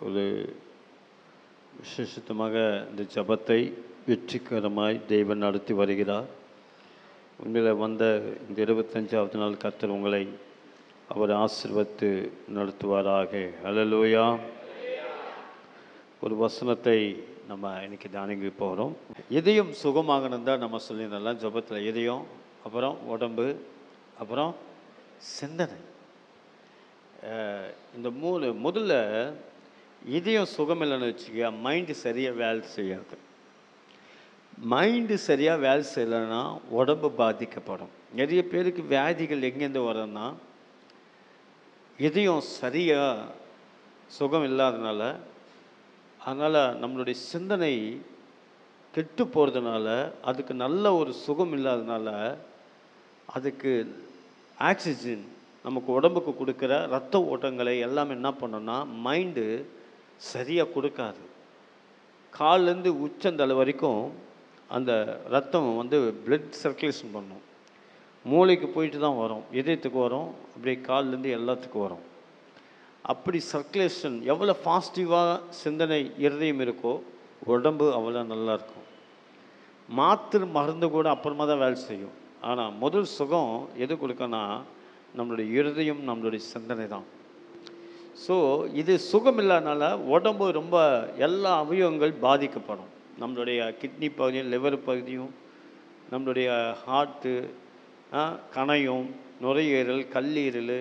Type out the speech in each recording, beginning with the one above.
ஒரு விசேஷமாக இந்த ஜபத்தை வெற்றிகரமாய் தேவன் நடத்தி வருகிறார். உண்மையில் வந்த இந்த 25வது நாள் கர்த்தர் உங்களை அவர் ஆசீர்வதித்து நடத்துவாராக. ஹல்லேலூயா. ஒரு வசனத்தை நம்ம இன்னைக்கு தியானிக்க போகிறோம். இதயம் சுகமாகணும் தான் நம்ம சொல்லியிருந்தோம் ஜபத்தில். இதயம், அப்புறம் உடம்பு, அப்புறம் சிந்தனை. இந்த முதல்ல இதயம் சுகம் இல்லைன்னு வச்சுக்க, மைண்டு சரியாக வேலை செய்யாது. மைண்டு சரியாக வேலை செய்யலைன்னா உடம்பு பாதிக்கப்படும். நிறைய பேருக்கு வியாதிகள் எங்கேருந்து வரும்னா இதயம் சரியாக சுகம் இல்லாதனால, அதனால் நம்மளுடைய சிந்தனை கெட்டு போகிறதுனால, அதுக்கு நல்ல ஒரு சுகம் இல்லாதனால, அதுக்கு ஆக்சிஜன் நமக்கு உடம்புக்கு கொடுக்குற ரத்த ஓட்டங்களை எல்லாம் என்ன பண்ணோன்னா மைண்டு சரியாக கொடுக்காது. கால்லேருந்து உச்சந்தலை வரைக்கும் அந்த ரத்தம் பிளட் சர்க்குலேஷன் பண்ணும். மூளைக்கு போயிட்டு தான் வரும், இதயத்துக்கு வரும், அப்படியே கால்லேருந்து எல்லாத்துக்கும் வரும். அப்படி சர்க்குலேஷன் எவ்வளோ பாசிட்டிவாக சிந்தனை இருதயம் இருக்கோ உடம்பு அவ்வளோ நல்லாயிருக்கும். மாத்திரை மருந்து கூட அப்புறமா தான் வேலை செய்யும். ஆனால் முதல் சுகம் எது கொடுக்கனா நம்மளுடைய இருதயம், நம்மளுடைய சிந்தனை தான். ஸோ இது சுகம் இல்லாதனால உடம்பு ரொம்ப எல்லா அவயவங்கள் பாதிக்கப்படும். நம்மளுடைய கிட்னி பகுதியும், லிவர் பகுதியும், நம்மளுடைய ஹார்ட்டு, கணையம், நுரையீரல், கல்லீரல்,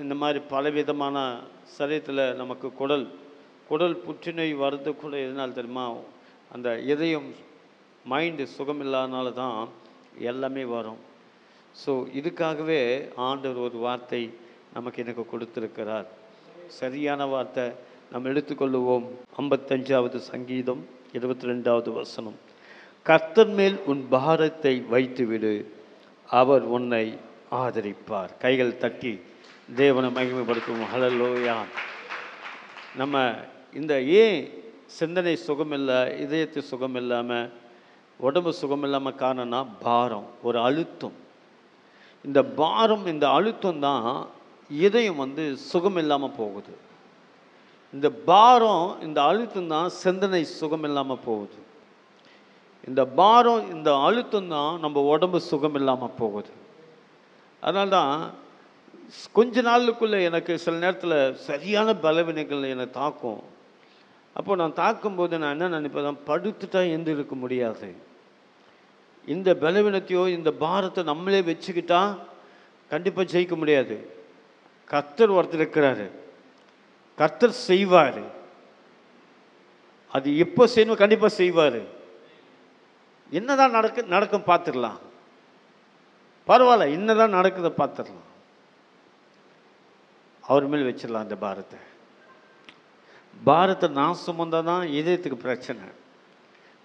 இந்த மாதிரி பலவிதமான சரீரத்தில் நமக்கு குடல் புற்றுநோய் வர்றது கூட எதனால் தெரியுமா? அந்த இதயம் மைண்டு சுகம் இல்லாதனால தான் எல்லாமே வரும். ஸோ இதுக்காகவே ஆண்டவர் ஒரு வார்த்தை எனக்கு கொடுத்துருக்கிறார். சரியான வார்த்தை நம்ம எடுத்துக்கொள்ளுவோம். 55வது சங்கீதம் 22வது வசனம். கர்த்தர் மேல் உன் பாரத்தை வைத்துவிடு, அவர் உன்னை ஆதரிப்பார். கைகள் தட்டி தேவனை மகிமைப்படுத்துவோம். ஹல்லேலூயா. நம்ம இந்த ஏன் சிந்தனை சுகம் இல்லை, இதயத்து சுகம் இல்லாமல், உடம்பு சுகம் இல்லாமல் காரணம்னா பாரம், ஒரு அழுத்தம். இந்த பாரம், இந்த அழுத்தம் தான் இதயம் சுகம் இல்லாமல் போகுது. இந்த பாரம், இந்த அழுத்தம் தான் சிந்தனை சுகம் இல்லாமல் போகுது. இந்த பாரம், இந்த அழுத்தம் தான் நம்ம உடம்பு சுகம் இல்லாமல் போகுது. அதனால தான் கொஞ்ச நாளுக்குள்ளே எனக்கு சில நேரத்தில் சரியான பலவீனங்கள் என்னை தாக்கும். அப்போ நான் தாக்கும்போது நான் என்ன நினைப்பேன், படுத்துட்டா எழுந்திருக்க முடியாது. இந்த பலவீனத்தையோ இந்த பாரத்தை நம்மளே வச்சுக்கிட்டா கண்டிப்பாக ஜெயிக்க முடியாது. கர்த்தர் ஒருத்தர் இருக்கிறாரு, கர்த்தர் செய்வார். அது எப்போ செய்யணும், கண்டிப்பாக செய்வார். என்னதான் நடக்கும் பார்த்துடலாம், பரவாயில்ல, என்னதான் நடக்குதை பார்த்துடலாம். அவர் மேல் வச்சிடலாம் அந்த பாரத்தை நான் சுமந்தால் தான் இதயத்துக்கு பிரச்சனை.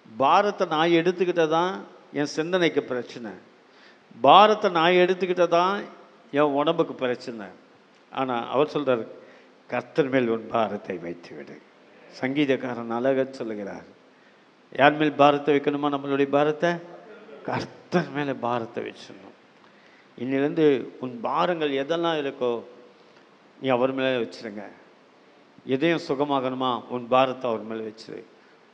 பாரத்தை நான் எடுத்துக்கிட்டால் தான் என் சிந்தனைக்கு பிரச்சனை. பாரத்தை நான் எடுத்துக்கிட்டால் தான் என் உடம்புக்கு பிரச்சனை. ஆனால் அவர் சொல்கிறார், கர்த்தர் மேல் உன் பாரத்தை வைத்து விடு. சங்கீதக்காரன் அழக சொல்லுகிறார். யார் மேல் பாரத்தை வைக்கணுமா? நம்மளுடைய பாரத்தை கர்த்தர் மேலே பாரத்தை வச்சிடணும். இன்னிலேருந்து உன் பாரங்கள் எதெல்லாம் இருக்கோ நீ அவர் மேலே வச்சுருங்க. இதயம் சுகமாகணுமா? உன் பாரத்தை அவர் மேலே வச்சிரு.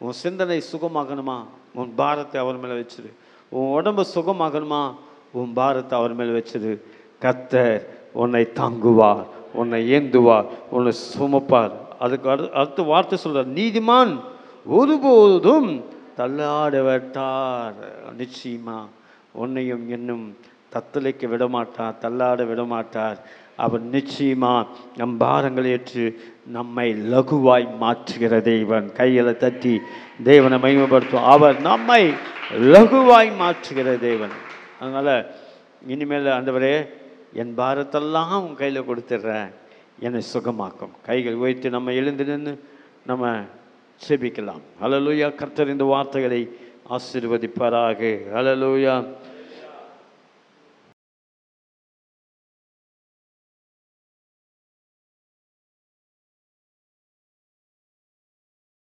உன் சிந்தனை சுகமாகணுமா? உன் பாரத்தை அவர் மேலே வச்சிரு. உன் உடம்பு சுகமாகணுமா? உன் பாரத்தை அவர் மேலே வச்சிரு. கர்த்தர் உன்னை தாங்குவார், உன்னை ஏந்துவார், உன்னை சுமப்பார். அதுக்கு அடுத்த வார்த்தை சொல்கிறார், நீதிமான் ஒருபோதும் தள்ளாடவிட்டார். நிச்சயமா உன்னையும் என்னும் தத்தளிக்க விடமாட்டார், தள்ளாட விடமாட்டார். அவர் நிச்சயமா நம் பாரங்களை ஏற்று நம்மை லகுவாய் மாற்றுகிற தேவன். கைகளை தட்டி தேவனை மகிமைப்படுத்தும். அவர் நம்மை லகுவாய் மாற்றுகிற தேவன். அதனால் இனிமேல் ஆண்டவரே, என் பாரத்தெல்லாம் உன் கையில் கொடுத்துட்றேன், என்னை சுகமாக்கும். கைகள் உயர்த்தி நம்ம எழுந்து நின்று நம்ம செபிக்கலாம். ஹல்லேலூயா. கர்த்தர் இந்த வார்த்தைகளை ஆசீர்வதிப்பாராக. ஹல்லேலூயா.